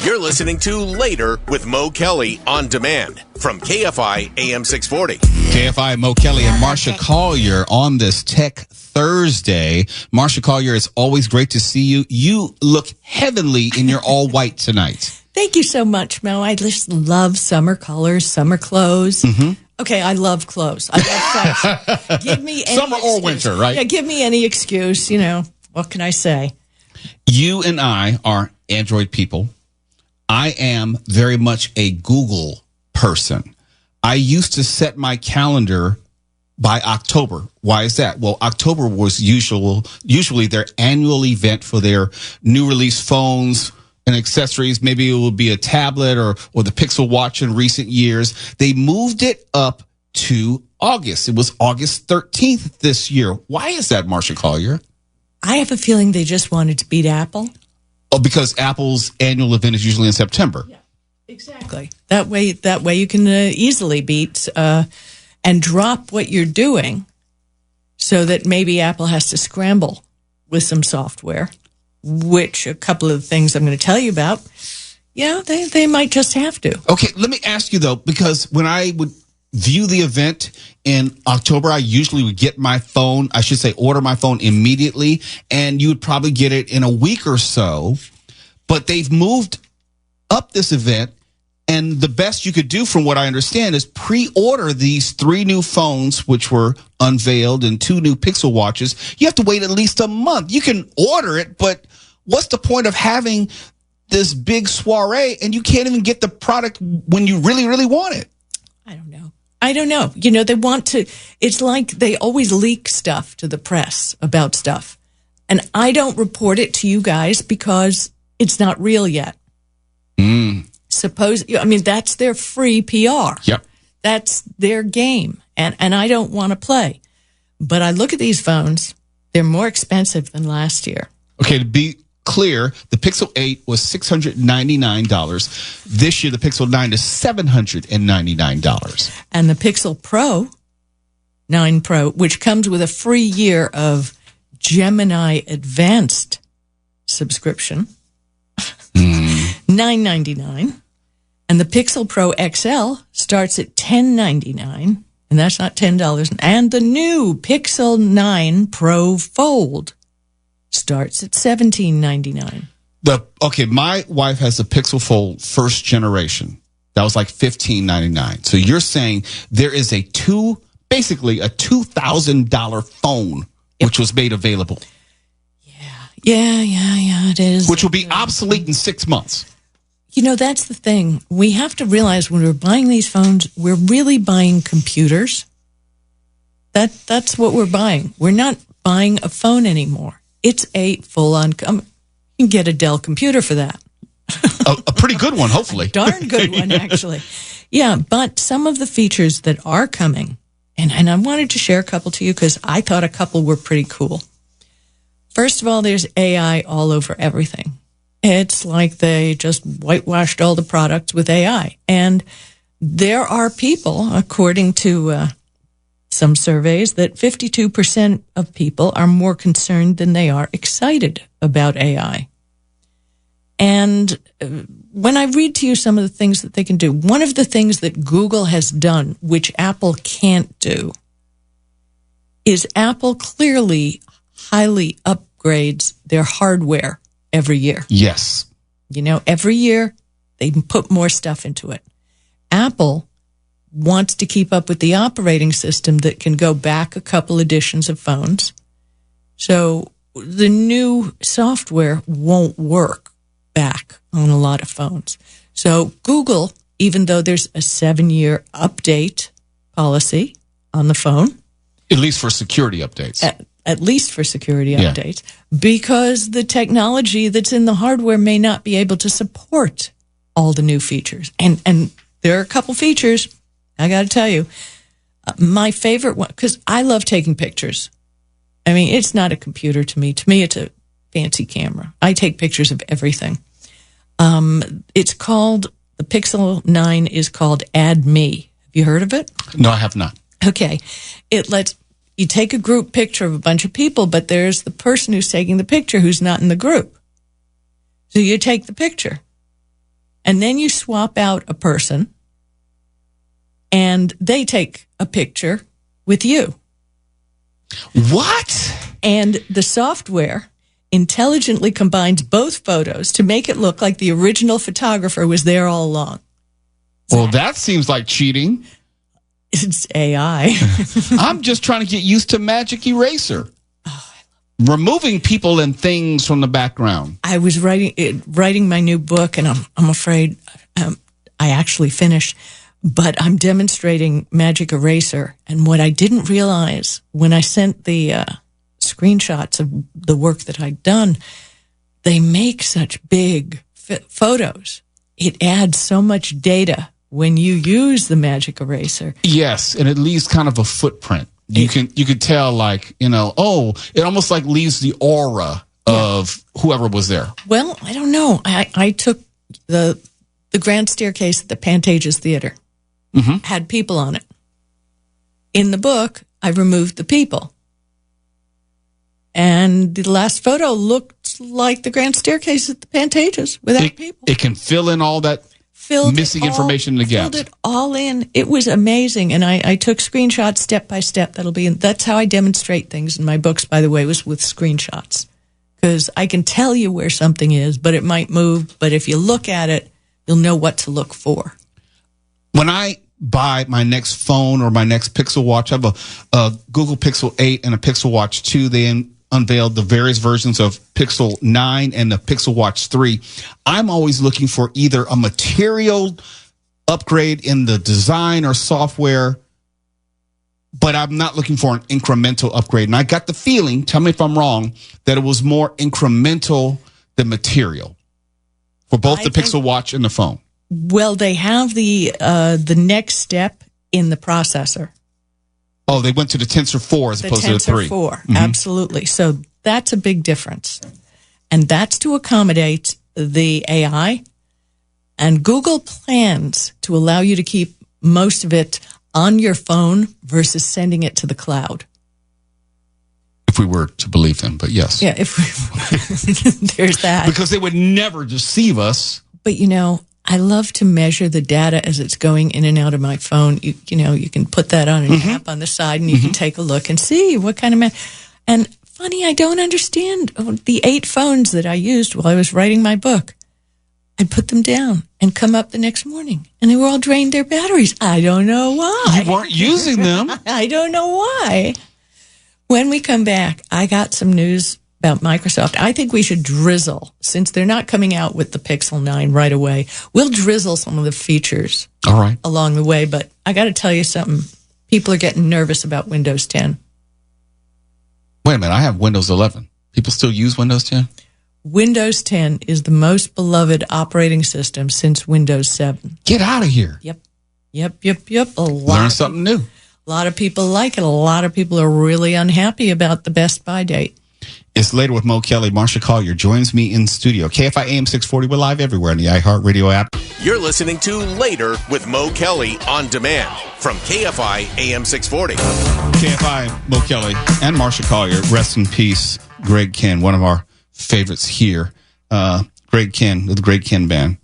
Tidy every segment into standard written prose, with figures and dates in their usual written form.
You're listening to Later with Mo Kelly on demand from KFI AM 640. KFI, Mo Kelly and Marsha Collier on this Tech Thursday. Marsha Collier, it's always great to see you. You look heavenly in your all white tonight. Thank you so much, Mo. I just love summer colors, summer clothes. Mm-hmm. Okay, I love clothes. I love fashion. Give me any summer or winter, right? Yeah, give me any excuse. You know, what can I say? You and I are Android people. I am very much a Google person. I used to set my calendar by October. Why is that? Well, October was usually their annual event for their new release phones and accessories. Maybe it would be a tablet or the Pixel Watch in recent years. They moved it up to August. It was August 13th this year. Why is that, Marsha Collier? I have a feeling they just wanted to beat Apple. Oh, because Apple's annual event is usually in September. Yeah, exactly. That way you can easily beat and drop what you're doing so that maybe Apple has to scramble with some software, which a couple of things I'm going to tell you about, they might just have to. Okay, let me ask you, though, because when I would view the event in October, I usually would get my phone, I should say order my phone immediately, and you would probably get it in a week or so. But they've moved up this event, and the best you could do, from what I understand, is pre-order these 3 new phones, which were unveiled, and 2 new Pixel Watches. You have to wait at least a month. You can order it, but what's the point of having this big soiree and you can't even get the product when you really, really want it? I don't know. You know, they want to, it's like they always leak stuff to the press about stuff. And I don't report it to you guys because it's not real yet. That's their free PR. Yep. That's their game. And I don't want to play. But I look at these phones, they're more expensive than last year. Okay, to be clear, the Pixel 8 was $699. This year, the Pixel 9 is $799. And the Pixel Pro, 9 Pro, which comes with a free year of Gemini Advanced subscription, $999. And the Pixel Pro XL starts at $1099, and that's not $10. And the new Pixel 9 Pro Fold starts at $1799. My wife has a Pixel Fold first generation. That was like $1599. So you're saying there is basically a $2,000 phone, which was made available. Yeah, it is. Which will be obsolete in 6 months. You know, that's the thing. We have to realize when we're buying these phones, we're really buying computers. That's what we're buying. We're not buying a phone anymore. It's a full-on, you can get a Dell computer for that. a pretty good one, hopefully. A darn good one, actually. Yeah, but some of the features that are coming, and I wanted to share a couple to you because I thought a couple were pretty cool. First of all, there's AI all over everything. It's like they just whitewashed all the products with AI. And there are people, according to some surveys, that 52% of people are more concerned than they are excited about AI. And when I read to you some of the things that they can do, one of the things that Google has done, which Apple can't do, is Apple clearly highly upgrades their hardware every year. Yes. You know, every year they put more stuff into it. Apple wants to keep up with the operating system that can go back a couple editions of phones. So the new software won't work back on a lot of phones. So Google, even though there's a 7-year update policy on the phone. At least for security updates. At least for security updates, because the technology that's in the hardware may not be able to support all the new features. And there are a couple features, I got to tell you. My favorite one, because I love taking pictures. I mean, it's not a computer to me. To me, it's a fancy camera. I take pictures of everything. It's called, the Pixel 9 is called Add Me. Have you heard of it? No, I have not. Okay. It lets you take a group picture of a bunch of people, but there's the person who's taking the picture who's not in the group. So you take the picture. And then you swap out a person and they take a picture with you. What? And the software intelligently combines both photos to make it look like the original photographer was there all along. Well, that seems like cheating. It's AI. I'm just trying to get used to Magic Eraser. Removing people and things from the background. I was writing my new book, and I'm afraid I actually finished, but I'm demonstrating Magic Eraser. And what I didn't realize when I sent the screenshots of the work that I'd done, they make such big photos. It adds so much data when you use the Magic Eraser. Yes, and it leaves kind of a footprint. You could tell, like, it almost like leaves the aura of whoever was there. Well, I don't know. I took the grand staircase at the Pantages Theater. Had people on it. In the book, I removed the people. And the last photo looked like the grand staircase at the Pantages without people. It can fill in all that missing information in the gaps. Filled it all in. It was amazing. And I took screenshots step by step. That's how I demonstrate things in my books, by the way, was with screenshots. Because I can tell you where something is, but it might move. But if you look at it, you'll know what to look for. When I buy my next phone or my next Pixel Watch, I have a Google Pixel 8 and a Pixel Watch 2. They unveiled the various versions of Pixel 9 and the Pixel Watch 3. I'm always looking for either a material upgrade in the design or software, but I'm not looking for an incremental upgrade. And I got the feeling, tell me if I'm wrong, that it was more incremental than material for both the Pixel Watch and the phone. Well, they have the next step in the processor. Oh, they went to the Tensor 4 as opposed to the 3. Tensor 4, absolutely. So that's a big difference. And that's to accommodate the AI. And Google plans to allow you to keep most of it on your phone versus sending it to the cloud. If we were to believe them, but yes. Yeah, there's that. Because they would never deceive us. But, I love to measure the data as it's going in and out of my phone. You can put that on an app on the side, and you can take a look and see what kind of And funny, I don't understand the 8 phones that I used while I was writing my book. I'd put them down and come up the next morning, and they were all drained their batteries. I don't know why. You weren't using them. I don't know why. When we come back, I got some news about Microsoft. I think we should drizzle, since they're not coming out with the Pixel 9 right away. We'll drizzle some of the features along the way, but I got to tell you something. People are getting nervous about Windows 10. Wait a minute, I have Windows 11. People still use Windows 10? Windows 10 is the most beloved operating system since Windows 7. Get out of here. Yep. Learn something new. A lot of people like it. A lot of people are really unhappy about the Best Buy date. It's Later with Mo Kelly. Marsha Collier joins me in studio. KFI AM 640. We're live everywhere in the iHeartRadio app. You're listening to Later with Mo Kelly on demand from KFI AM 640. KFI, Mo Kelly, and Marsha Collier. Rest in peace, Greg Ken, one of our favorites here. Greg Ken, of the Greg Ken Band.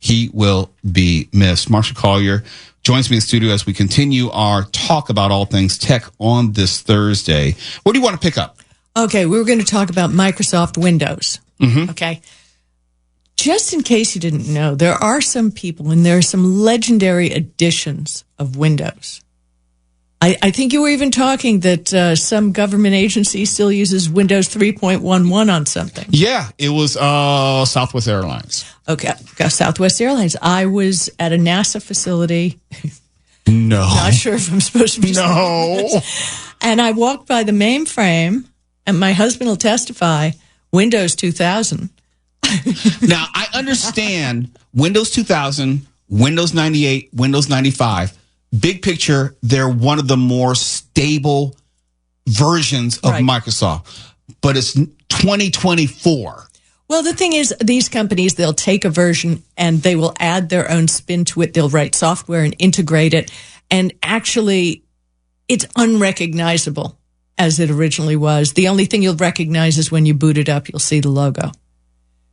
He will be missed. Marsha Collier joins me in the studio as we continue our talk about all things tech on this Thursday. What do you want to pick up? Okay, we were going to talk about Microsoft Windows. Okay. Just in case you didn't know, there are some people, and there are some legendary editions of Windows. I think you were even talking that some government agency still uses Windows 3.11 on something. Yeah, it was Southwest Airlines. Okay, Southwest Airlines. I was at a NASA facility. No. Not sure if I'm supposed to be No. saying this. And I walked by the mainframe, and my husband will testify, Windows 2000. Now, I understand Windows 2000, Windows 98, Windows 95. Big picture, they're one of the more stable versions of Microsoft. But it's 2024. Well, the thing is, these companies, they'll take a version and they will add their own spin to it. They'll write software and integrate it. And actually, it's unrecognizable as it originally was. The only thing you'll recognize is when you boot it up, you'll see the logo.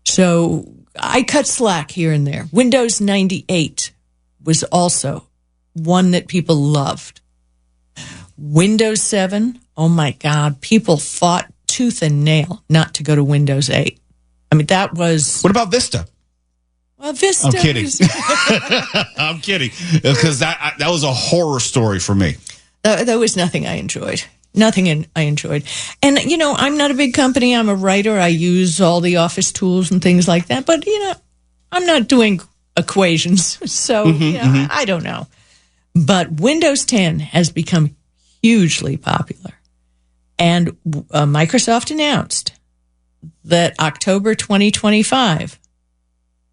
So I cut slack here and there. Windows 98 was also one that people loved. Windows 7, oh my God, people fought tooth and nail not to go to Windows 8. I mean, that was... What about Vista? Well, Vista... I'm kidding. I'm kidding. Because that was a horror story for me. That was nothing I enjoyed. Nothing I enjoyed. And, I'm not a big company. I'm a writer. I use all the office tools and things like that. But, I'm not doing equations. So, I don't know. But Windows 10 has become hugely popular. And Microsoft announced that October 2025,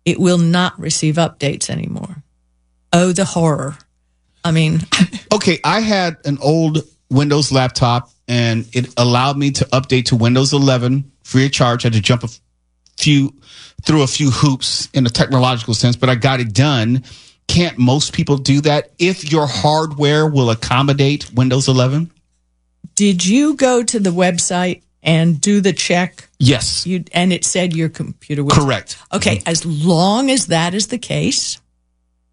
it will not receive updates anymore. Oh, the horror. I mean... Okay, I had an old Windows laptop, and it allowed me to update to Windows 11 free of charge. I had to jump through a few hoops in a technological sense, but I got it done. Can't most people do that if your hardware will accommodate Windows 11? Did you go to the website and do the check? Yes. And it said your computer was... Correct. Okay, as long as that is the case,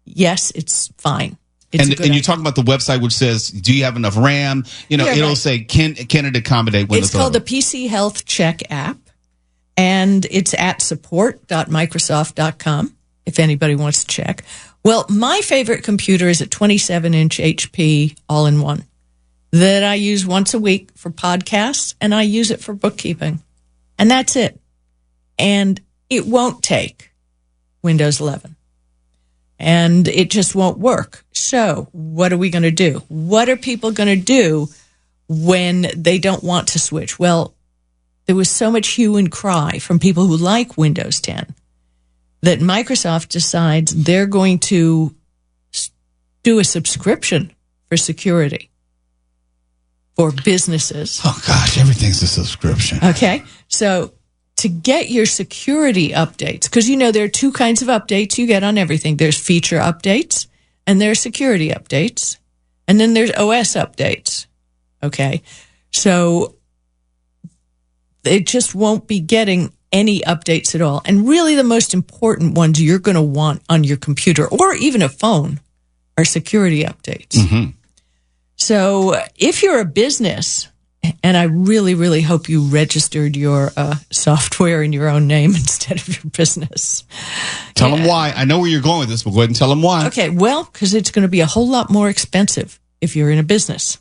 yes, it's fine. And you're talking about the website which says, do you have enough RAM? It'll say, can it accommodate Windows 11? It's called the PC Health Check app, and it's at support.microsoft.com if anybody wants to check. Well, my favorite computer is a 27-inch HP all-in-one that I use once a week for podcasts, and I use it for bookkeeping. And that's it. And it won't take Windows 11. And it just won't work. So what are we going to do? What are people going to do when they don't want to switch? Well, there was so much hue and cry from people who like Windows 10 that Microsoft decides they're going to do a subscription for security for businesses. Oh, gosh, everything's a subscription. Okay. So to get your security updates, because there are two kinds of updates you get on everything. There's feature updates and there's security updates. And then there's OS updates. Okay. So it just won't be getting any updates at all. And really the most important ones you're going to want on your computer or even a phone are security updates. Mm-hmm. So if you're a business, and I really, really hope you registered your software in your own name instead of your business. Tell them why. I know where you're going with this, but go ahead and tell them why. Okay, well, because it's going to be a whole lot more expensive if you're in a business.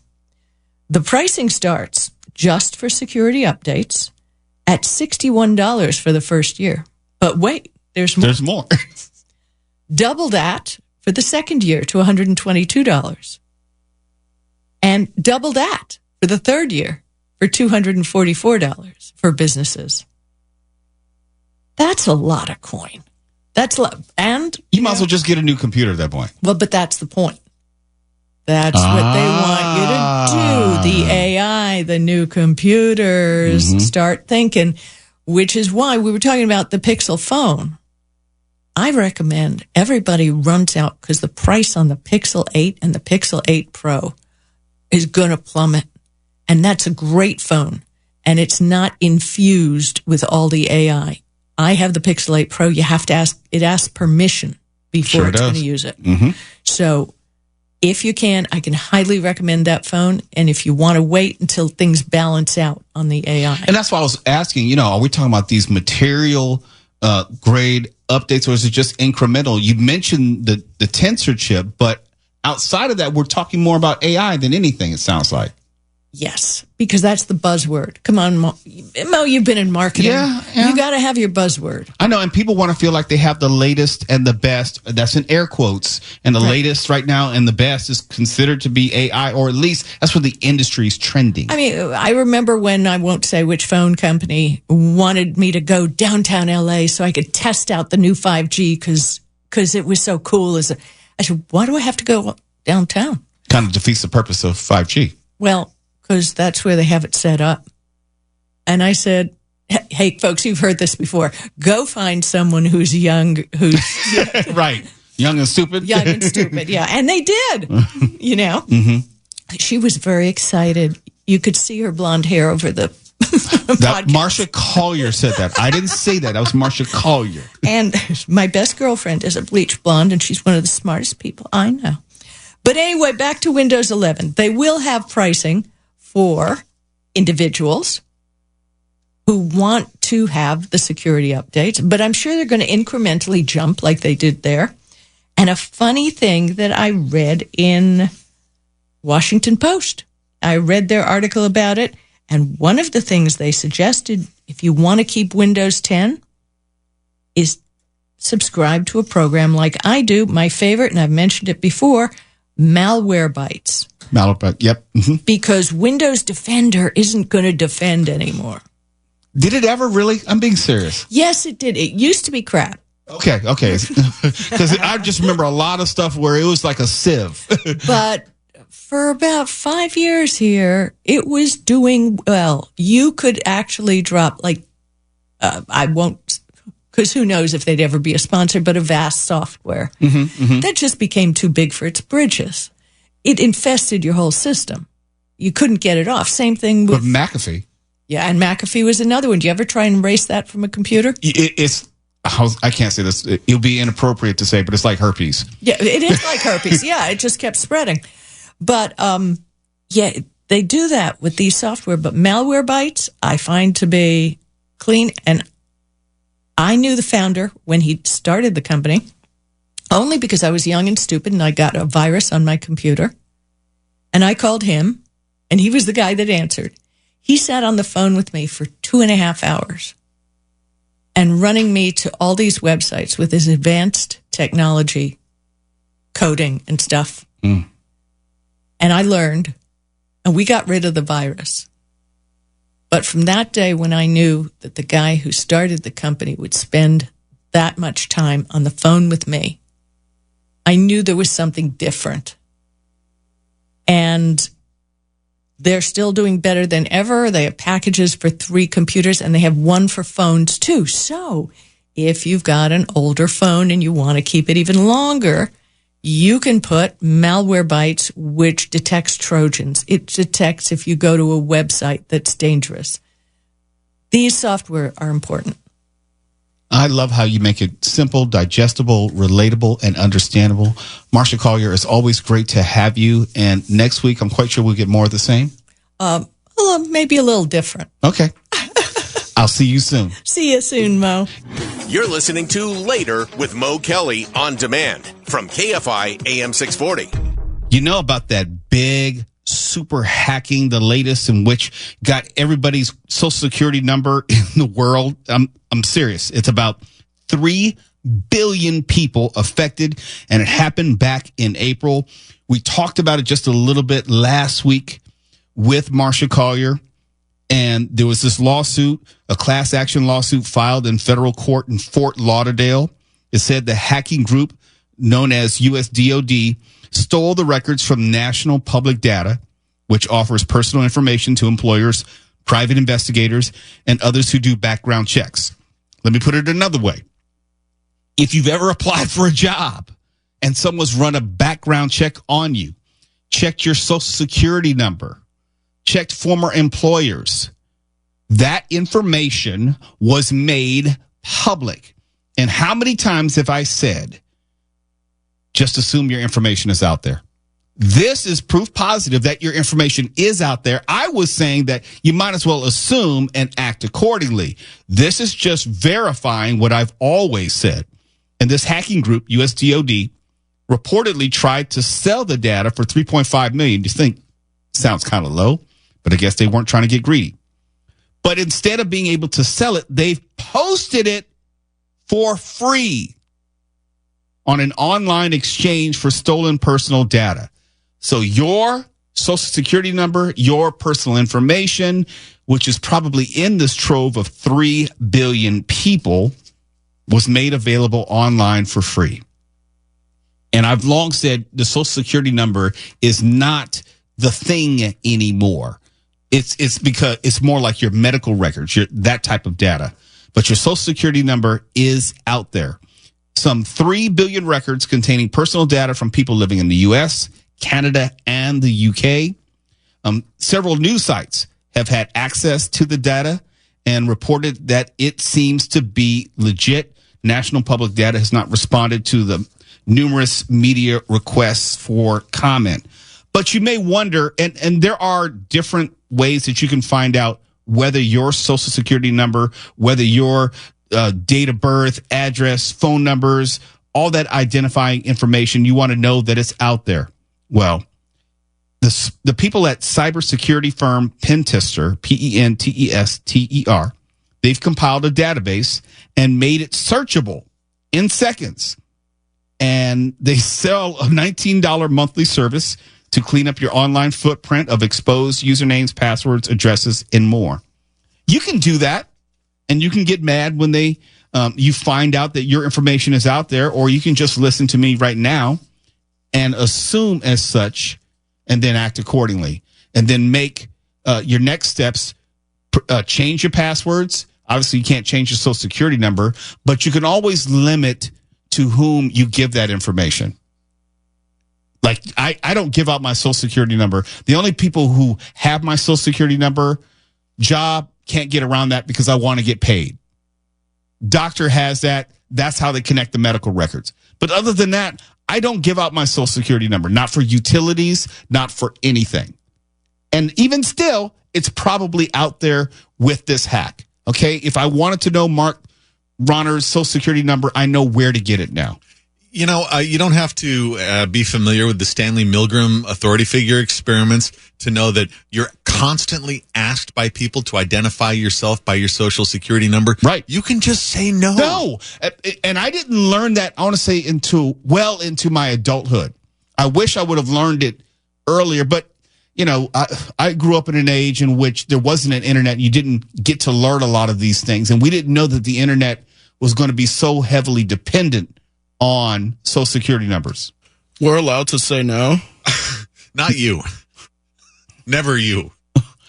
The pricing starts just for security updates at $61 for the first year. But wait, there's more. There's more. Double that for the second year to $122. And double that for the third year for $244 for businesses. That's a lot of coin. That's a lot. And you might as well just get a new computer at that point. Well, but that's the point. That's what they want you to do. The AI, the new computers, start thinking, which is why we were talking about the Pixel phone. I recommend everybody runs out because the price on the Pixel 8 and the Pixel 8 Pro is going to plummet. And that's a great phone. And it's not infused with all the AI. I have the Pixel 8 Pro. You have to asks permission before it's going to use it. Mm-hmm. So if you can, I can highly recommend that phone. And if you want to wait until things balance out on the AI. And that's why I was asking, are we talking about these material grade updates, or is it just incremental? You mentioned the tensor chip, but outside of that, we're talking more about AI than anything, it sounds like. Yes, because that's the buzzword. Come on, Mo, you've been in marketing. Yeah. You got to have your buzzword. I know, and people want to feel like they have the latest and the best. That's in air quotes. And the latest right now and the best is considered to be AI, or at least that's where the industry is trending. I mean, I remember when, I won't say which phone company, wanted me to go downtown LA so I could test out the new 5G because it was so cool. I said, why do I have to go downtown? Kind of defeats the purpose of 5G. Well, because that's where they have it set up. And I said, hey, folks, you've heard this before. Go find someone who's young, who's... Right. Young and stupid. Young and stupid, yeah. And they did, Mm-hmm. She was very excited. You could see her blonde hair over the That Marsha Collier said that. I didn't say that. That was Marsha Collier. And my best girlfriend is a bleach blonde, and she's one of the smartest people I know. But anyway, back to Windows 11. They will have pricing for individuals who want to have the security updates, but I'm sure they're going to incrementally jump like they did there. And a funny thing that I read in Washington Post, I read their article about it, and one of the things they suggested, if you want to keep Windows 10, is subscribe to a program like I do, my favorite, and I've mentioned it before, Malwarebytes. Malwarebytes, yep. Mm-hmm. Because Windows Defender isn't going to defend anymore. Did it ever really? I'm being serious. Yes, it did. It used to be crap. Okay. Because I just remember a lot of stuff where it was like a sieve. But for about 5 years here, it was doing well. You could actually drop, I won't, because who knows if they'd ever be a sponsor, but Avast software. That just became too big for its britches. It infested your whole system. You couldn't get it off. Same thing with McAfee. Yeah, and McAfee was another one. Do you ever try and erase that from a computer? I can't say this. It'll be inappropriate to say, but it's like herpes. Yeah, it is like herpes. Yeah, it just kept spreading. But, they do that with these software. But Malwarebytes, I find to be clean. And I knew the founder when he started the company, only because I was young and stupid and I got a virus on my computer. And I called him, and he was the guy that answered. He sat on the phone with me for 2.5 hours and running me to all these websites with his advanced technology, coding and stuff. And I learned, and we got rid of the virus. But from that day when I knew that the guy who started the company would spend that much time on the phone with me, I knew there was something different. And they're still doing better than ever. They have packages for 3 computers, and they have one for phones, too. So if you've got an older phone and you want to keep it even longer, you can put Malwarebytes, which detects Trojans. It detects if you go to a website that's dangerous. These software are important. I love how you make it simple, digestible, relatable, and understandable. Marsha Collier, it's always great to have you. And next week, I'm quite sure we'll get more of the same. Maybe a little different. Okay. I'll see you soon. See you soon, Mo. You're listening to Later with Mo Kelly on demand from KFI AM 640. You know about that big super hacking, the latest in which got everybody's social security number in the world? I'm serious. It's about 3 billion people affected, and it happened back in April. We talked about it just a little bit last week with Marsha Collier, and there was this lawsuit, a class action lawsuit filed in federal court in Fort Lauderdale. It said the hacking group known as USDOD stole the records from National Public Data, which offers personal information to employers, private investigators, and others who do background checks. Let me put it another way. If you've ever applied for a job and someone's run a background check on you, checked your social security number, checked former employers, that information was made public. And how many times have I said, just assume your information is out there? This is proof positive that your information is out there. I was saying that you might as well assume and act accordingly. This is just verifying what I've always said. And this hacking group, USDOD, reportedly tried to sell the data for $3.5 million. You think, sounds kind of low, but I guess they weren't trying to get greedy. But instead of being able to sell it, they've posted it for free on an online exchange for stolen personal data. So your social security number, your personal information, which is probably in this trove of 3 billion people, was made available online for free. And I've long said the social security number is not the thing anymore. It's because it's more like your medical records, that type of data. But your social security number is out there. Some 3 billion records containing personal data from people living in the U.S., Canada, and the UK. Several news sites have had access to the data, and reported that it seems to be legit. National Public Data has not responded to the numerous media requests for comment. But you may wonder, and there are different ways that you can find out whether your social security number, whether your date of birth, address, phone numbers, all that identifying information, you want to know that it's out there. Well, the people at cybersecurity firm Pentester, Pentester, they've compiled a database and made it searchable in seconds. And they sell a $19 monthly service to clean up your online footprint of exposed usernames, passwords, addresses, and more. You can do that, and you can get mad when you find out that your information is out there, or you can just listen to me right now and assume as such, and then act accordingly, and then make your next steps. Change your passwords. Obviously, you can't change your social security number, but you can always limit to whom you give that information. Like, I don't give out my social security number. The only people who have my social security number, job, can't get around that because I want to get paid. Doctor has that. That's how they connect the medical records. But other than that, I don't give out my social security number, not for utilities, not for anything. And even still, it's probably out there with this hack. Okay, if I wanted to know Mark Ronner's social security number, I know where to get it now. You know, you don't have to be familiar with the Stanley Milgram authority figure experiments to know that you're constantly asked by people to identify yourself by your social security number. Right. You can just say no. No. And I didn't learn that, I want to say, into my adulthood. I wish I would have learned it earlier, but you know, I grew up in an age in which there wasn't an internet. You didn't get to learn a lot of these things. And we didn't know that the internet was going to be so heavily dependent on social security numbers. We're allowed to say no? Not you. Never you.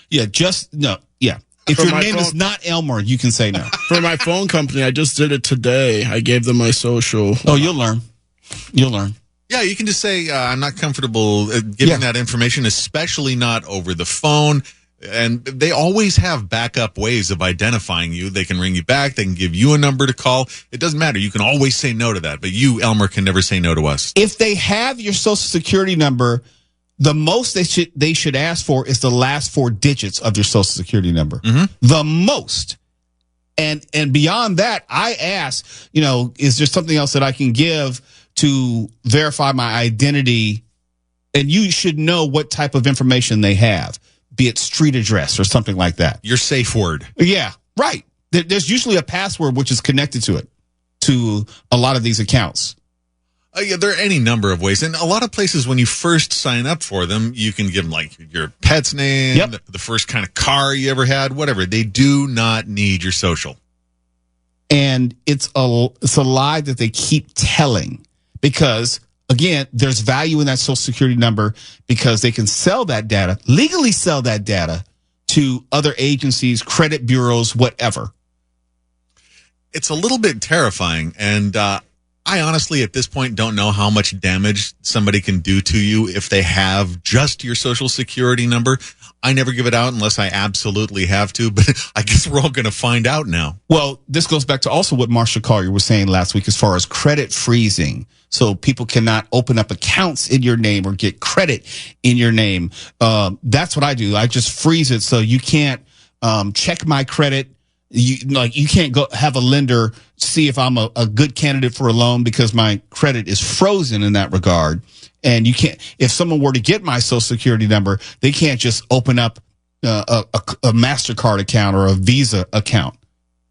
Yeah, just no. Yeah. If your name is not Elmer, you can say no. For my phone company, I just did it today. I gave them my social. Oh, you'll learn. You'll learn. Yeah, you can just say, I'm not comfortable giving that information, especially not over the phone. And they always have backup ways of identifying you. They can ring you back. They can give you a number to call. It doesn't matter. You can always say no to that. But you, Elmer, can never say no to us. If they have your social security number, the most they should ask for is the last 4 digits of your social security number. Mm-hmm. The most. And beyond that, I ask, you know, is there something else that I can give to verify my identity? And you should know what type of information they have, be it street address or something like that. Your safe word. Yeah, right. There's usually a password which is connected to it, to a lot of these accounts. Yeah, there are any number of ways. And a lot of places, when you first sign up for them, you can give them like your pet's name, the first kind of car you ever had, whatever. They do not need your social. And it's a lie that they keep telling because, again, there's value in that social security number because they can sell that data, legally sell that data to other agencies, credit bureaus, whatever. It's a little bit terrifying. And I honestly, at this point, don't know how much damage somebody can do to you if they have just your social security number. I never give it out unless I absolutely have to, but I guess we're all going to find out now. Well, this goes back to also what Marsha Collier was saying last week as far as credit freezing. So people cannot open up accounts in your name or get credit in your name. That's what I do. I just freeze it so you can't check my credit. You can't go have a lender see if I'm a good candidate for a loan because my credit is frozen in that regard. And you can't, if someone were to get my social security number, they can't just open up a MasterCard account or a Visa account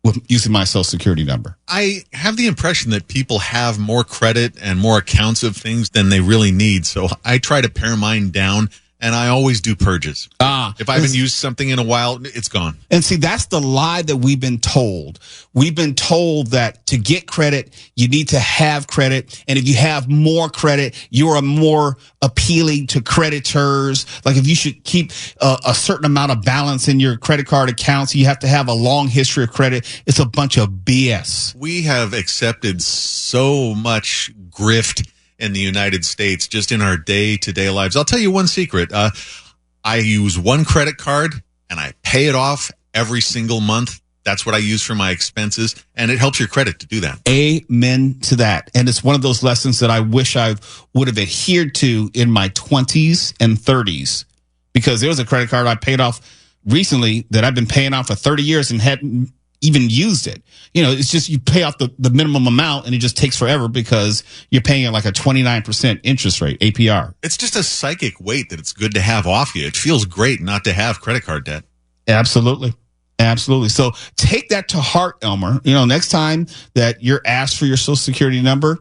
with using my social security number. I have the impression that people have more credit and more accounts of things than they really need. So I try to pare mine down. And I always do purges. If I haven't used something in a while, it's gone. And see, that's the lie that we've been told. We've been told that to get credit, you need to have credit. And if you have more credit, you are more appealing to creditors. Like if you should keep a certain amount of balance in your credit card accounts, you have to have a long history of credit. It's a bunch of BS. We have accepted so much grift in the United States, just in our day-to-day lives. I'll tell you one secret. I use one credit card, and I pay it off every single month. That's what I use for my expenses, and it helps your credit to do that. Amen to that. And it's one of those lessons that I wish I would have adhered to in my 20s and 30s, because there was a credit card I paid off recently that I've been paying off for 30 years and hadn't even used it. You know, it's just you pay off the minimum amount and it just takes forever because you're paying like a 29% interest rate, APR. It's just a psychic weight that it's good to have off you. It feels great not to have credit card debt. Absolutely. Absolutely. So take that to heart, Elmer. You know, next time that you're asked for your Social Security number,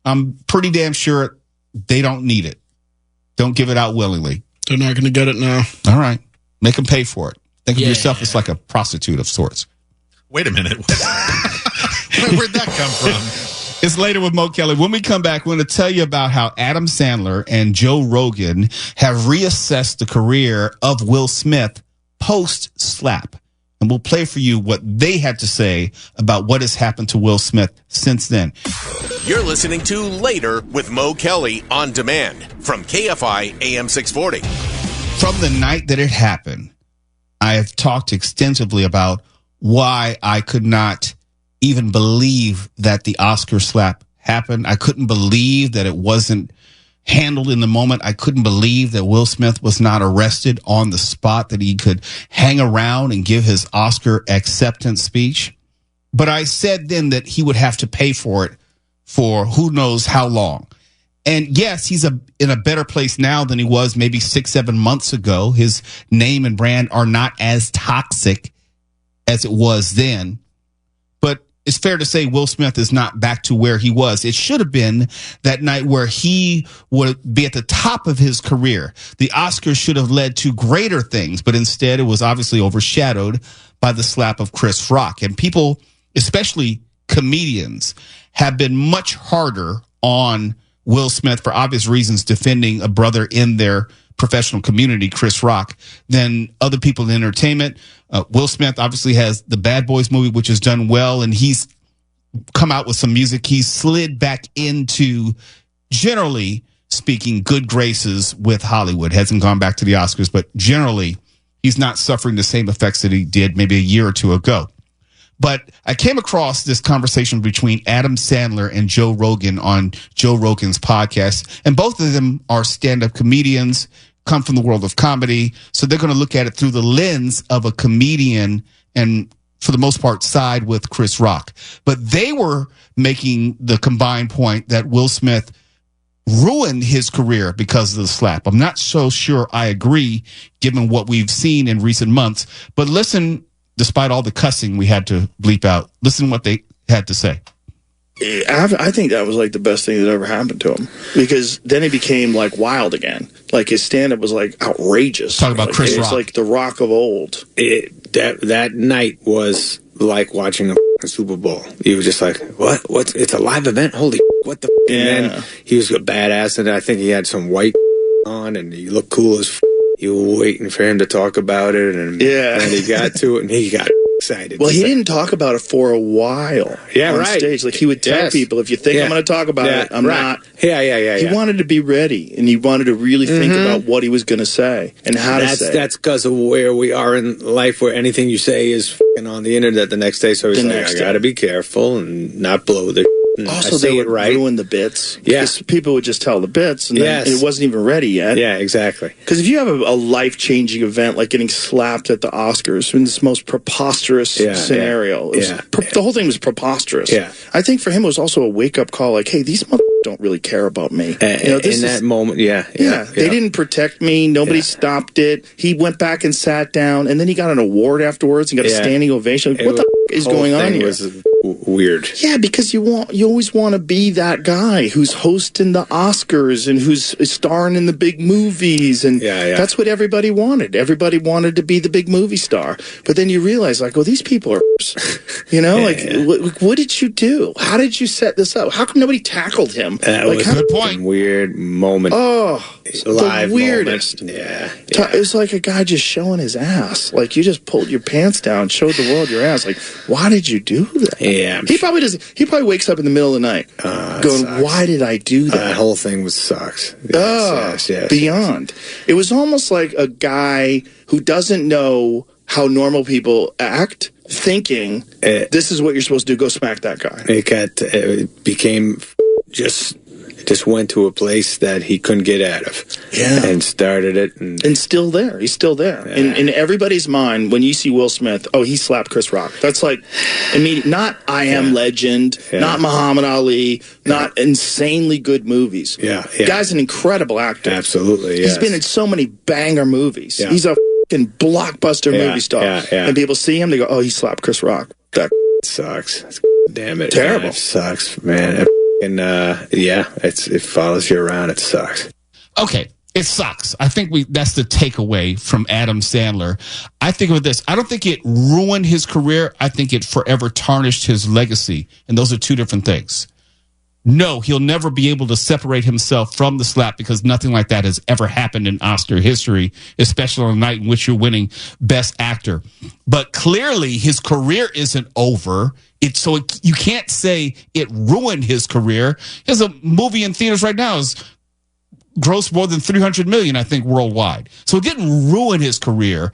I'm pretty damn sure they don't need it. Don't give it out willingly. They're not going to get it now. All right. Make them pay for it. Think of yourself as like a prostitute of sorts. Wait a minute. Where'd that come from? It's Later with Mo Kelly. When we come back, we're going to tell you about how Adam Sandler and Joe Rogan have reassessed the career of Will Smith post-slap. And we'll play for you what they had to say about what has happened to Will Smith since then. You're listening to Later with Mo Kelly on demand from KFI AM 640. From the night that it happened, I have talked extensively about why I could not even believe that the Oscar slap happened. I couldn't believe that it wasn't handled in the moment. I couldn't believe that Will Smith was not arrested on the spot, that he could hang around and give his Oscar acceptance speech. But I said then that he would have to pay for it for who knows how long. And yes, he's in a better place now than he was maybe 6-7 months ago. His name and brand are not as toxic as it was then. But it's fair to say Will Smith is not back to where he was. It should have been that night where he would be at the top of his career. The Oscars should have led to greater things, but instead it was obviously overshadowed by the slap of Chris Rock. And people, especially comedians, have been much harder on Will Smith for obvious reasons, defending a brother in their professional community, Chris Rock, than other people in entertainment. Will Smith obviously has the Bad Boys movie, which has done well, and he's come out with some music. He's slid back into, generally speaking, good graces with Hollywood. Hasn't gone back to the Oscars, but generally he's not suffering the same effects that he did maybe a year or two ago. But I came across this conversation between Adam Sandler and Joe Rogan on Joe Rogan's podcast. And both of them are stand-up comedians, come from the world of comedy. So they're going to look at it through the lens of a comedian and, for the most part, side with Chris Rock. But they were making the combined point that Will Smith ruined his career because of the slap. I'm not so sure I agree, given what we've seen in recent months. But listen. Despite all the cussing we had to bleep out, listen to what they had to say. I think that was like the best thing that ever happened to him, because then he became like wild again. Like his stand-up was like outrageous. Talk about like, Chris Rock. It's like the Rock of old. That night was like watching a Super Bowl. You were just like, what? It's a live event? Holy what the? Yeah. And then he was a badass, and I think he had some white on, and he looked cool as. You were waiting for him to talk about it, and then he got to it, and he got excited. Well, he didn't talk about it for a while. Yeah, on right. Stage, like he would tell people, if you think I'm going to talk about it, I'm not. Yeah. He wanted to be ready, and he wanted to really think about what he was going to say and how to say. That's because of where we are in life, where anything you say is f***ing on the internet the next day. So he's like, I got to be careful and not blow the. Also, they would ruin the bits. Yeah. Because people would just tell the bits, and then it wasn't even ready yet. Yeah, exactly. Because if you have a life-changing event like getting slapped at the Oscars in this most preposterous scenario, the whole thing was preposterous. Yeah. I think for him it was also a wake-up call, like, hey, these motherfuckers don't really care about me. In that moment, they didn't protect me. Nobody stopped it. He went back and sat down, and then he got an award afterwards and got a standing ovation. Like, what the is going on here? Was weird. Yeah, because you always want to be that guy who's hosting the Oscars and who's starring in the big movies, and that's what everybody wanted. Everybody wanted to be the big movie star. But then you realize, like, well, these people are, what did you do? How did you set this up? How come nobody tackled him? That was good point. Weird moment. Oh, live the weirdest. Moment. Yeah. It's like a guy just showing his ass. Like, you just pulled your pants down, showed the world your ass. Like, why did you do that? Yeah. He probably doesn't. He probably wakes up in the middle of the night going, sucks. why did I do that? That whole thing sucks. Yes. Beyond. It was almost like a guy who doesn't know how normal people act thinking this is what you're supposed to do. Go smack that guy. It became just went to a place that he couldn't get out of. Yeah. And started it. And still there. He's still there. Yeah. In everybody's mind, when you see Will Smith, oh, he slapped Chris Rock. That's like, not I Am Legend, not Muhammad Ali, not insanely good movies. Yeah. Guy's an incredible actor. Absolutely, He's been in so many banger movies. Yeah. He's a fucking blockbuster movie star. Yeah. And people see him, they go, oh, he slapped Chris Rock. That sucks. Damn it. Terrible. It sucks, man. And it follows you around. It sucks. Okay, it sucks. I think that's the takeaway from Adam Sandler. I think of this. I don't think it ruined his career. I think it forever tarnished his legacy. And those are two different things. No, he'll never be able to separate himself from the slap because nothing like that has ever happened in Oscar history, especially on a night in which you're winning Best Actor. But clearly his career isn't over. You can't say it ruined his career. There's a movie in theaters right now is grossed more than $300 million, I think, worldwide. So it didn't ruin his career.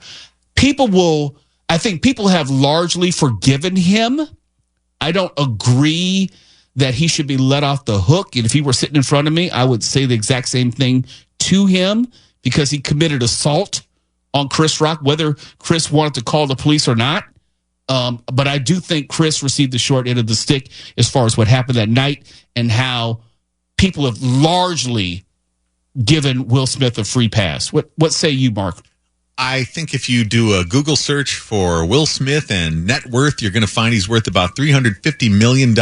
I think people have largely forgiven him. I don't agree that he should be let off the hook. And if he were sitting in front of me, I would say the exact same thing to him because he committed assault on Chris Rock, whether Chris wanted to call the police or not. But I do think Chris received the short end of the stick as far as what happened that night and how people have largely given Will Smith a free pass. What say you, Mark? I think if you do a Google search for Will Smith and net worth, you're going to find he's worth about $350 million.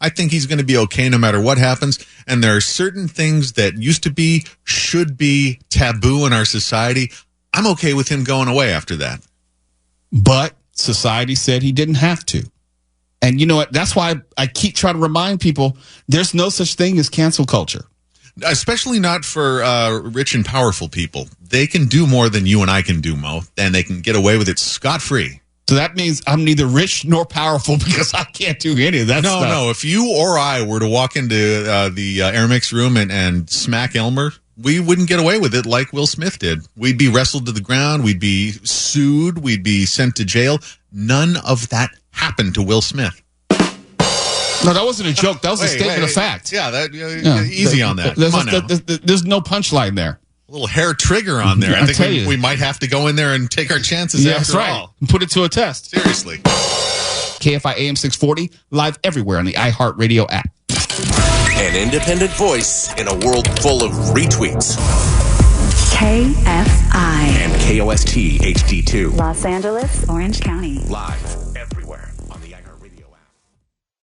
I think he's going to be okay no matter what happens. And there are certain things that should be taboo in our society. I'm okay with him going away after that. But society said he didn't have to. And you know what? That's why I keep trying to remind people there's no such thing as cancel culture. Especially not for rich and powerful people. They can do more than you and I can do, Mo, and they can get away with it scot-free. So that means I'm neither rich nor powerful because I can't do any of that stuff. No. If you or I were to walk into the Air Mix room and smack Elmer, we wouldn't get away with it like Will Smith did. We'd be wrestled to the ground. We'd be sued. We'd be sent to jail. None of that happened to Will Smith. No, that wasn't a joke. That was a statement of fact. Yeah, easy on that. There's no punchline there. A little hair trigger on there. I think we might have to go in there and take our chances after all. And put it to a test. Seriously. KFI AM 640, live everywhere on the iHeartRadio app. An independent voice in a world full of retweets. KFI. And KOST HD2. Los Angeles, Orange County. Live.